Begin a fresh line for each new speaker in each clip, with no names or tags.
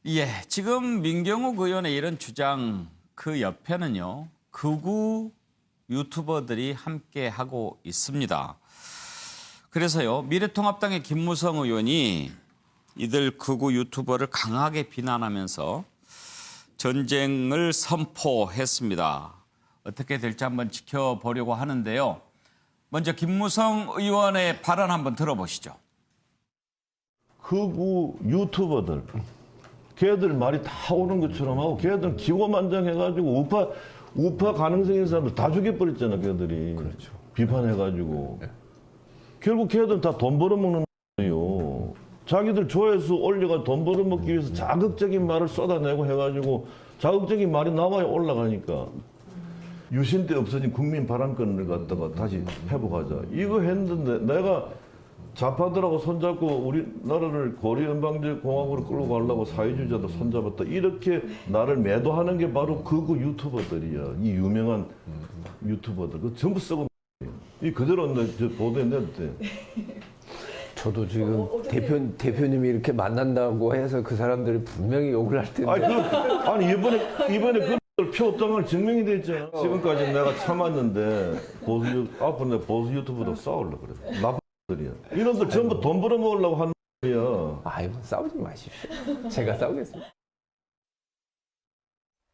예, 지금 민경욱 의원의 이런 주장 그 옆에는요, 극우 유튜버들이 함께 하고 있습니다. 그래서요, 미래통합당의 김무성 의원이 이들 극우 유튜버를 강하게 비난하면서 전쟁을 선포했습니다. 어떻게 될지 한번 지켜보려고 하는데요. 먼저 김무성 의원의 발언 한번 들어보시죠.
극우 유튜버들, 걔들 말이 다 오는 것처럼 하고 걔들 기고만장해가지고 우파 가능성 있는 사람들 다 죽여버렸잖아, 걔들이. 그렇죠. 비판해가지고. 네. 결국 걔들 다 돈 벌어먹는 거예요. 자기들 조회수 올려가 돈 벌어먹기 위해서 자극적인 말을 쏟아내고 해가지고 자극적인 말이 나와야 올라가니까. 유신 때 없어진 국민 발언권을 갖다가 다시 회복하자. 이거 했는데 내가 좌파들하고 손잡고 우리나라를 고려연방제공화국으로 끌고 가려고 사회주의자들 손잡았다. 이렇게 나를 매도하는 게 바로 극우 유튜버들이야. 이 유명한 유튜버들. 그 전부 썩은 이 그대로 보도에 내도 돼.
저도 지금 대표님이 이렇게 만난다고 해서 그 사람들이 분명히 욕을 할 텐데.
아니 이번에 그 표정을 증명이 됐잖아. 지금까지 내가 참았는데 앞으로 내 보수 유튜버도 싸우려고 그래. 나쁜 들이야. 이놈들 전부 돈 벌어먹으려고 하는 거야.
아이고, 싸우지 마십시오. 제가 싸우겠습니다.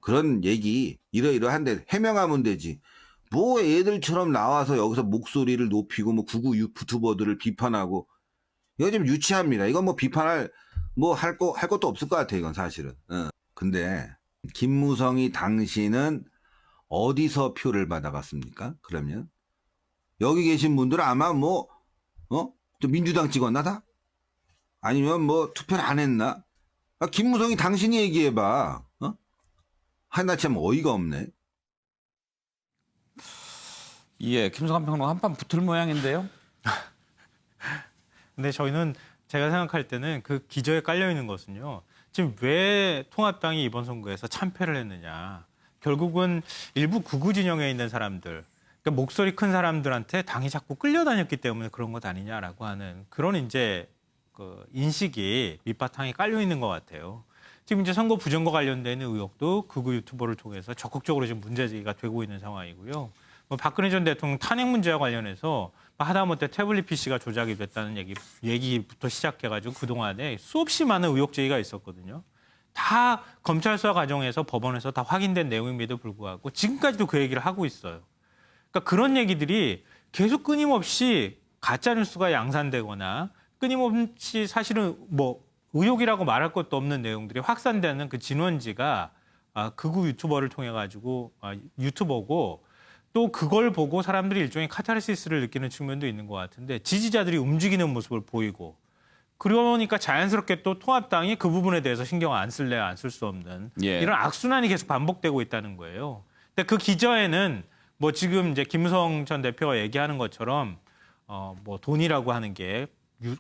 그런 얘기 이러이러한데 해명하면 되지. 뭐 애들처럼 나와서 여기서 목소리를 높이고 뭐 극우 유튜버들을 비판하고 이거 좀 유치합니다. 이건 뭐 비판할 뭐 할 것도 없을 것 같아, 이건 사실은. 근데 김무성이 당신은 어디서 표를 받아갔습니까? 그러면 여기 계신 분들은 아마 뭐 또 민주당 찍었나 다? 아니면 뭐 투표를 안 했나? 김무성이 당신이 얘기해봐. 하나 참 어이가 없네.
예, 김성환 평론가 한판 붙을 모양인데요.
근데 저희는 제가 생각할 때는 그 기저에 깔려 있는 것은요. 지금 왜 통합당이 이번 선거에서 참패를 했느냐. 결국은 일부 극우 진영에 있는 사람들, 그러니까 목소리 큰 사람들한테 당이 자꾸 끌려다녔기 때문에 그런 것 아니냐라고 하는 그런 이제 그 인식이 밑바탕에 깔려 있는 것 같아요. 지금 이제 선거 부정과 관련된 의혹도 극우 유튜버를 통해서 적극적으로 지금 문제제기가 되고 있는 상황이고요. 뭐 박근혜 전 대통령 탄핵 문제와 관련해서 하다못해 태블릿 PC가 조작이 됐다는 얘기부터 시작해가지고 그동안에 수없이 많은 의혹 제기가 있었거든요. 다 검찰 수사 과정에서 법원에서 다 확인된 내용임에도 불구하고 지금까지도 그 얘기를 하고 있어요. 그러니까 그런 얘기들이 계속 끊임없이 가짜 뉴스가 양산되거나 끊임없이 사실은 뭐 의혹이라고 말할 것도 없는 내용들이 확산되는 그 진원지가 극우 유튜버를 통해 가지고 유튜버고 또 그걸 보고 사람들이 일종의 카타르시스를 느끼는 측면도 있는 것 같은데 지지자들이 움직이는 모습을 보이고 그러니까 자연스럽게 또 통합당이 그 부분에 대해서 신경 안 쓸래 안 쓸 수 없는 이런 악순환이 계속 반복되고 있다는 거예요. 근데 그 기저에는 뭐 지금 이제 김무성 전 대표가 얘기하는 것처럼 뭐 돈이라고 하는 게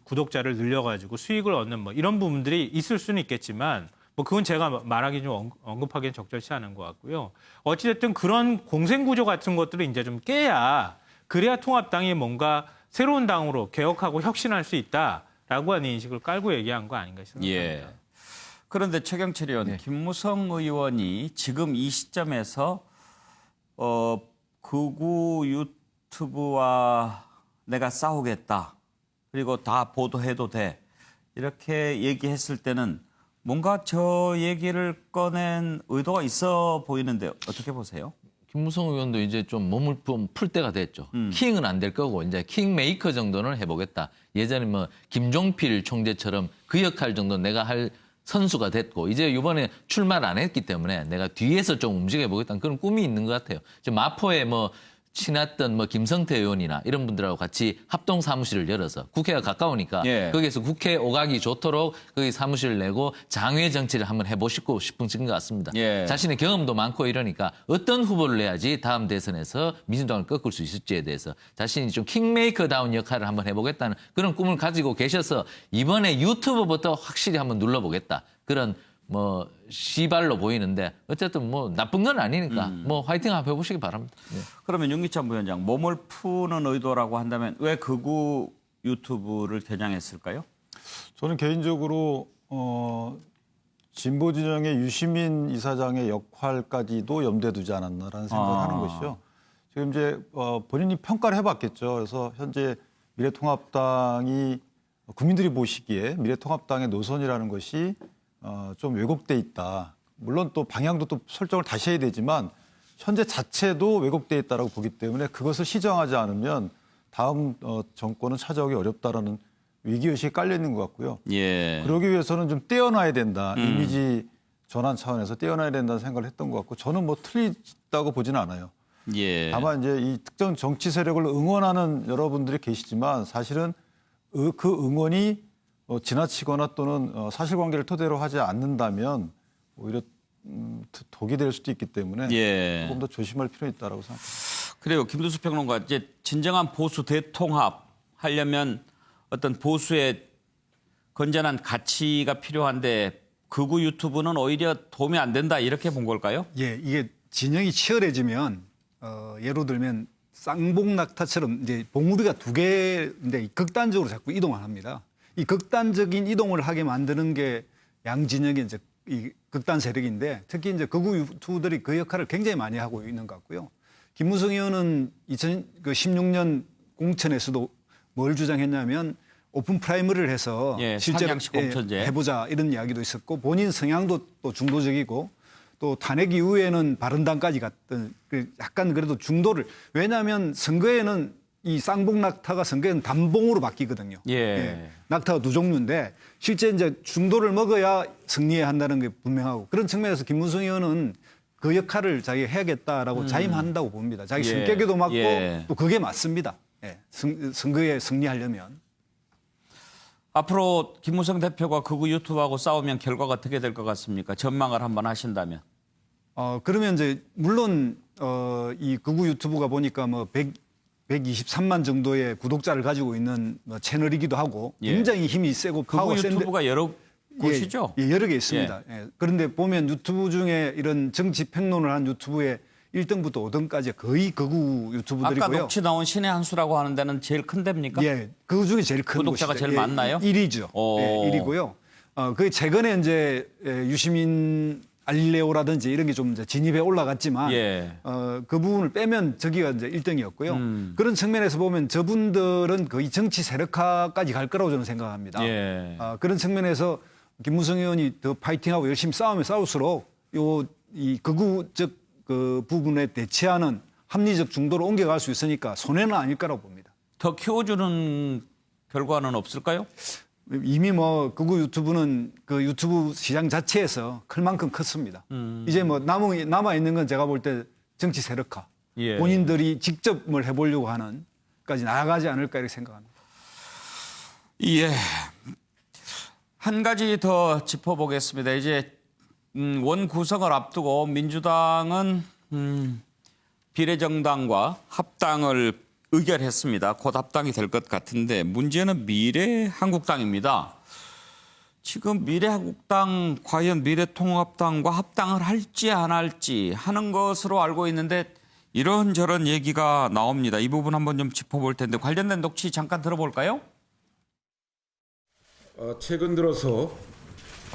구독자를 늘려가지고 수익을 얻는 뭐 이런 부분들이 있을 수는 있겠지만 뭐 그건 제가 말하기 좀 언급하기는 적절치 않은 것 같고요. 어찌됐든 그런 공생구조 같은 것들을 이제 좀 깨야 그래야 통합당이 뭔가 새로운 당으로 개혁하고 혁신할 수 있다라고 하는 인식을 깔고 얘기한 거 아닌가 생각합니다.
예. 그런데 최경철 의원, 네. 김무성 의원이 지금 이 시점에서 극우 유튜브와 내가 싸우겠다. 그리고 다 보도해도 돼. 이렇게 얘기했을 때는 뭔가 저 얘기를 꺼낸 의도가 있어 보이는데 어떻게 보세요?
김무성 의원도 이제 좀 몸을 좀 풀 때가 됐죠. 킹은 안 될 거고 이제 킹메이커 정도는 해보겠다. 예전에 뭐 김종필 총재처럼 그 역할 정도 내가 할 선수가 됐고 이제 이번에 출마를 안 했기 때문에 내가 뒤에서 좀 움직여보겠다는 그런 꿈이 있는 것 같아요. 지금 마포에 뭐 친했던 뭐 김성태 의원이나 이런 분들하고 같이 합동 사무실을 열어서 국회가 가까우니까 거기에서 국회 오가기 좋도록 거기 사무실을 내고 장외 정치를 한번 해보시고 싶은 것 같습니다. 자신의 경험도 많고 이러니까 어떤 후보를 내야지 다음 대선에서 민주당을 꺾을 수 있을지에 대해서 자신이 좀 킹메이커다운 역할을 한번 해보겠다는 그런 꿈을 가지고 계셔서 이번에 유튜브부터 확실히 한번 눌러보겠다. 그런 뭐 시발로 보이는데 어쨌든 뭐 나쁜 건 아니니까 뭐 화이팅 한번 해보시기 바랍니다. 네.
그러면 윤기찬 부위원장, 몸을 푸는 의도라고 한다면 왜 극우 유튜브를 겨냥했을까요?
저는 개인적으로 진보 진영의 유시민 이사장의 역할까지도 염두에 두지 않았나라는 생각을 하는 것이죠. 지금 이제 본인이 평가를 해봤겠죠. 그래서 현재 미래통합당이 국민들이 보시기에 미래통합당의 노선이라는 것이 좀 왜곡돼 있다. 물론 또 방향도 또 설정을 다시 해야 되지만 현재 자체도 왜곡돼 있다라고 보기 때문에 그것을 시정하지 않으면 다음 정권은 찾아오기 어렵다라는 위기의식이 깔려 있는 것 같고요.
예.
그러기 위해서는 좀 떼어놔야 된다. 이미지 전환 차원에서 떼어놔야 된다는 생각을 했던 것 같고 저는 뭐 틀리다고 보지는 않아요.
예.
다만 이제 이 특정 정치 세력을 응원하는 여러분들이 계시지만 사실은 그 응원이 지나치거나 또는 사실관계를 토대로 하지 않는다면 오히려 독이 될 수도 있기 때문에
예.
조금 더 조심할 필요가 있다고 생각합니다.
그래요. 김두수 평론가, 이제 진정한 보수 대통합 하려면 어떤 보수의 건전한 가치가 필요한데 극우 유튜브는 오히려 도움이 안 된다 이렇게 본 걸까요?
예, 이게 진영이 치열해지면 예로 들면 쌍봉 낙타처럼 이제 봉우리가 두 개인데 극단적으로 자꾸 이동을 합니다. 이 극단적인 이동을 하게 만드는 게 양진영의 이제 이 극단 세력인데 특히 이제 극우 유튜브들이 그 역할을 굉장히 많이 하고 있는 것 같고요. 김무성 의원은 2016년 공천에서도 뭘 주장했냐면 오픈 프라이머리를 해서
예,
실제로
상향식 공천제.
해보자 이런 이야기도 있었고 본인 성향도 또 중도적이고 또 탄핵 이후에는 바른당까지 갔던 약간 그래도 중도를 왜냐하면 선거에는 이 쌍봉 낙타가 선거에는 단봉으로 바뀌거든요.
예.
낙타가 두 종류인데 실제 이제 중도를 먹어야 승리해야 한다는 게 분명하고 그런 측면에서 김무성 의원은 그 역할을 자기가 해야겠다라고 자임한다고 봅니다. 자기
예.
성격에도 맞고
예.
또 그게 맞습니다. 예. 선거에 승리하려면.
앞으로 김무성 대표가 극우 유튜브하고 싸우면 결과가 어떻게 될 것 같습니까? 전망을 한번 하신다면.
그러면 이제 물론 이 극우 유튜브가 보니까 뭐 123만 정도의 구독자를 가지고 있는 채널이기도 하고
예.
굉장히 힘이 세고
극우
파워가 센데
유튜브가 여러 곳이죠?
예, 여러 개 있습니다. 예. 그런데 보면 유튜브 중에 이런 정치 평론을 한 유튜브에 1등부터 5등까지 거의 극우 유튜브들이고요.
아까 녹취 나온 신의 한 수라고 하는 데는 제일 큰 데입니까?
예, 그 중에 제일 큰
구독자가
곳이죠.
제일 많나요?
1위죠.
오.
예, 1위고요. 그 최근에 이제 유시민 알릴레오라든지 이런 게 좀 이제 진입에 올라갔지만
예.
그 부분을 빼면 저기가 이제 1등이었고요. 그런 측면에서 보면 저분들은 거의 정치 세력화까지 갈 거라고 저는 생각합니다.
예.
그런 측면에서 김무성 의원이 더 파이팅하고 열심히 싸우면 싸울수록 이 극우적 그 부분에 대체하는 합리적 중도로 옮겨갈 수 있으니까 손해는 아닐 거라고 봅니다.
더 키워주는 결과는 없을까요?
이미 뭐 극우 유튜브는 그 유튜브 시장 자체에서 클 만큼 컸습니다. 이제 뭐 남아 있는 건 제가 볼 때 정치 세력화,
예.
본인들이 직접 뭘 해보려고 하는까지 나아가지 않을까 이렇게 생각합니다.
예. 한 가지 더 짚어보겠습니다. 이제 원 구성을 앞두고 민주당은 비례정당과 합당을 의결했습니다. 곧 합당이 될 것 같은데 문제는 미래한국당입니다. 지금 미래한국당 과연 미래통합당과 합당을 할지 안 할지 하는 것으로 알고 있는데 이런저런 얘기가 나옵니다. 이 부분 한번 좀 짚어볼 텐데 관련된 녹취 잠깐 들어볼까요?
최근 들어서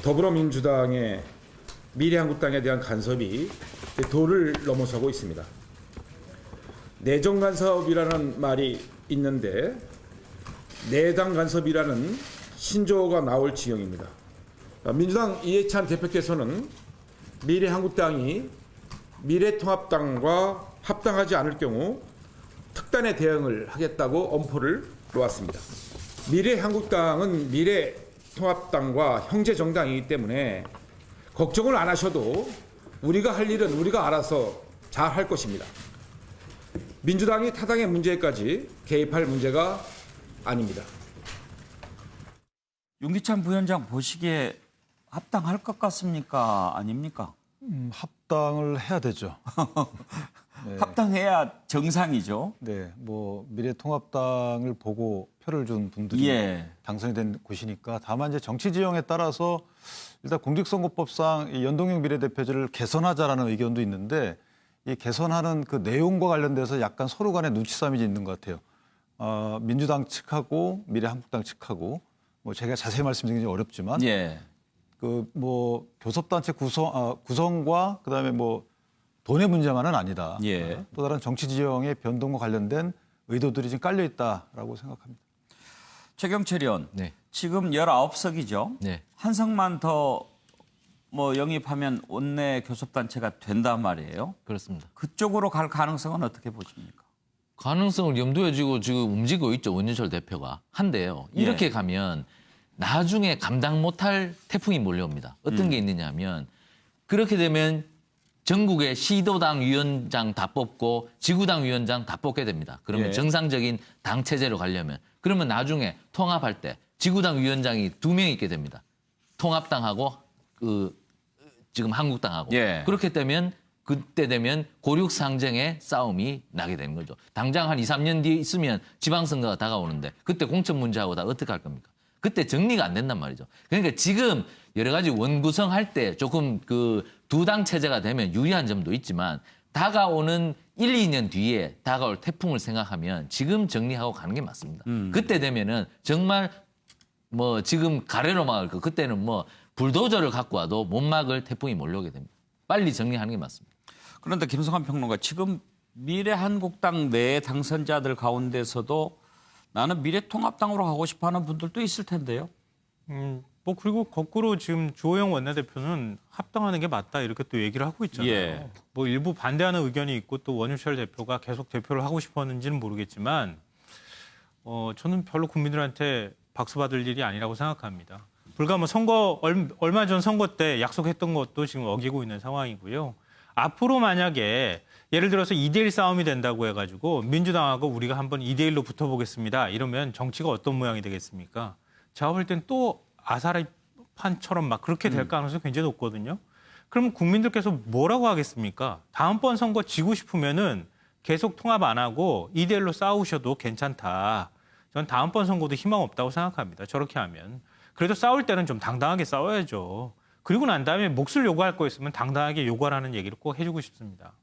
더불어민주당의 미래한국당에 대한 간섭이 도를 넘어서고 있습니다. 내정 간섭이라는 말이 있는데 내당 간섭이라는 신조어가 나올 지경입니다. 민주당 이해찬 대표께서는 미래한국당이 미래통합당과 합당하지 않을 경우 특단의 대응을 하겠다고 엄포를 놓았습니다. 미래한국당은 미래통합당과 형제정당이기 때문에 걱정을 안 하셔도 우리가 할 일은 우리가 알아서 잘 할 것입니다. 민주당이 타당의 문제까지 개입할 문제가 아닙니다.
윤기찬 부위원장 보시기에 합당할 것 같습니까? 아닙니까?
합당을 해야 되죠. 네.
합당해야 정상이죠.
네, 뭐 미래통합당을 보고 표를 준 분들이
예.
당선이 된 곳이니까 다만 이제 정치 지형에 따라서 일단 공직선거법상 이 연동형 비례대표제를 개선하자라는 의견도 있는데 이 개선하는 그 내용과 관련돼서 약간 서로 간에 눈치싸움이 있는 것 같아요. 민주당 측하고 미래한국당 측하고 뭐 제가 자세히 말씀드리기 어렵지만
예.
그 뭐 교섭단체 구성과 그다음에 뭐 돈의 문제만은 아니다.
예.
또 다른 정치 지형의 변동과 관련된 의도들이 지금 깔려 있다라고 생각합니다.
최경철 의원,
네.
지금 19석이죠.
네.
한 석만 더 뭐 영입하면 원내 교섭단체가 된단 말이에요.
그렇습니다.
그쪽으로 갈 가능성은 어떻게 보십니까?
가능성을 염두에 두고 지금 움직이고 있죠. 원유철 대표가. 한데요. 이렇게 가면 나중에 감당 못할 태풍이 몰려옵니다. 어떤 게 있느냐 하면 그렇게 되면 전국의 시도당 위원장 다 뽑고 지구당 위원장 다 뽑게 됩니다. 그러면
예.
정상적인 당 체제로 가려면. 그러면 나중에 통합할 때 지구당 위원장이 2명 있게 됩니다. 통합당하고 지금 한국당하고.
예.
그렇게 되면 그때 되면 고륙상정의 싸움이 나게 되는 거죠. 당장 한 2, 3년 뒤에 있으면 지방선거가 다가오는데 그때 공천 문제하고 다 어떻게 할 겁니까? 그때 정리가 안 된단 말이죠. 그러니까 지금 여러 가지 원구성할 때 조금 그 두 당 체제가 되면 유리한 점도 있지만 다가오는 1, 2년 뒤에 다가올 태풍을 생각하면 지금 정리하고 가는 게 맞습니다. 그때 되면은 정말 뭐 지금 가래로 막을 거 그때는 뭐 불도저를 갖고 와도 못 막을 태풍이 몰려오게 됩니다. 빨리 정리하는 게 맞습니다.
그런데 김성환 평론가, 지금 미래한국당 내 당선자들 가운데서도 나는 미래통합당으로 가고 싶어하는 분들도 있을 텐데요.
뭐 그리고 거꾸로 지금 주호영 원내대표는 합당하는 게 맞다 이렇게 또 얘기를 하고 있잖아요.
예.
뭐 일부 반대하는 의견이 있고 또 원유철 대표가 계속 대표를 하고 싶었는지는 모르겠지만 저는 별로 국민들한테 박수 받을 일이 아니라고 생각합니다. 불과 뭐 선거 얼마 전 선거 때 약속했던 것도 지금 어기고 있는 상황이고요. 앞으로 만약에 예를 들어서 2대1 싸움이 된다고 해가지고 민주당하고 우리가 한번 2대1로 붙어보겠습니다. 이러면 정치가 어떤 모양이 되겠습니까? 제가 볼 땐 또 아사리판처럼 막 그렇게 될 가능성이 굉장히 높거든요. 그럼 국민들께서 뭐라고 하겠습니까? 다음번 선거 지고 싶으면은 계속 통합 안 하고 2대1로 싸우셔도 괜찮다. 전 다음번 선거도 희망 없다고 생각합니다. 저렇게 하면. 그래도 싸울 때는 좀 당당하게 싸워야죠. 그리고 난 다음에 몫을 요구할 거 있으면 당당하게 요구하라는 얘기를 꼭 해주고 싶습니다.